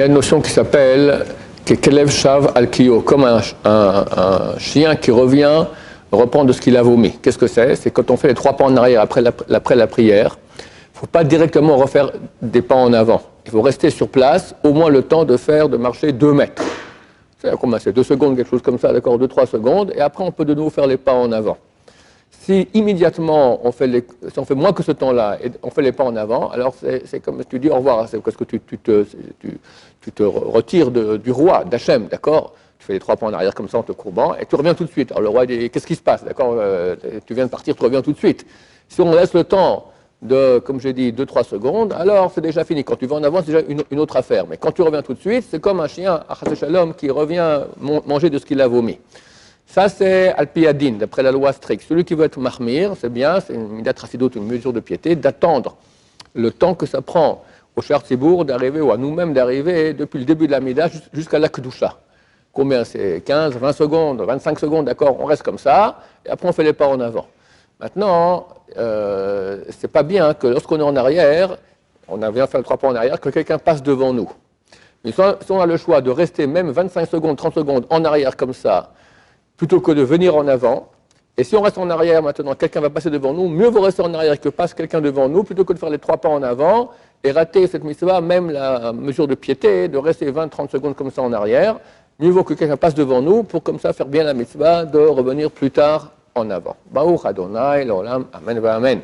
y a une notion qui s'appelle Kelev Shav al Kio, comme un chien qui revient reprendre de ce qu'il a vomi. Qu'est-ce que c'est? C'est quand on fait les 3 pas en arrière après la prière, il ne faut pas directement refaire des pas en avant. Il faut rester sur place au moins le temps de marcher 2 mètres. C'est combien? C'est 2 secondes, quelque chose comme ça, d'accord, 2-3 secondes, et après on peut de nouveau faire les pas en avant. Si immédiatement si on fait moins que ce temps-là et on fait les pas en avant, alors c'est comme si tu dis au revoir, c'est parce que tu te retires du roi, d'Hachem, d'accord? Tu fais les 3 pas en arrière comme ça en te courbant et tu reviens tout de suite. Alors le roi dit qu'est-ce qui se passe, d'accord? Tu viens de partir, tu reviens tout de suite. Si on laisse le temps de, comme j'ai dit, 2-3 secondes, alors c'est déjà fini. Quand tu vas en avant, c'est déjà une autre affaire. Mais quand tu reviens tout de suite, c'est comme un chien, Chas Shalom, qui revient manger de ce qu'il a vomi. Ça, c'est Al-Piyadin, d'après la loi stricte. Celui qui veut être mahmir, c'est bien, c'est une midat chassidut, une mesure de piété, d'attendre le temps que ça prend au Shar Tzibour d'arriver, ou à nous-mêmes d'arriver, depuis le début de la mida jusqu'à la Kedusha. Combien? C'est 15, 20 secondes, 25 secondes, d'accord? On reste comme ça, et après on fait les pas en avant. Maintenant, c'est pas bien que lorsqu'on est en arrière, on vient faire le 3 pas en arrière, que quelqu'un passe devant nous. Mais si on a le choix de rester même 25 secondes, 30 secondes en arrière comme ça, plutôt que de venir en avant. Et si on reste en arrière maintenant, quelqu'un va passer devant nous, mieux vaut rester en arrière que passe quelqu'un devant nous, plutôt que de faire les 3 pas en avant et rater cette mitzvah, même la mesure de piété, de rester 20-30 secondes comme ça en arrière. Mieux vaut que quelqu'un passe devant nous pour comme ça faire bien la mitzvah de revenir plus tard en avant. Baruch Adonai, l'olam, amen, amen.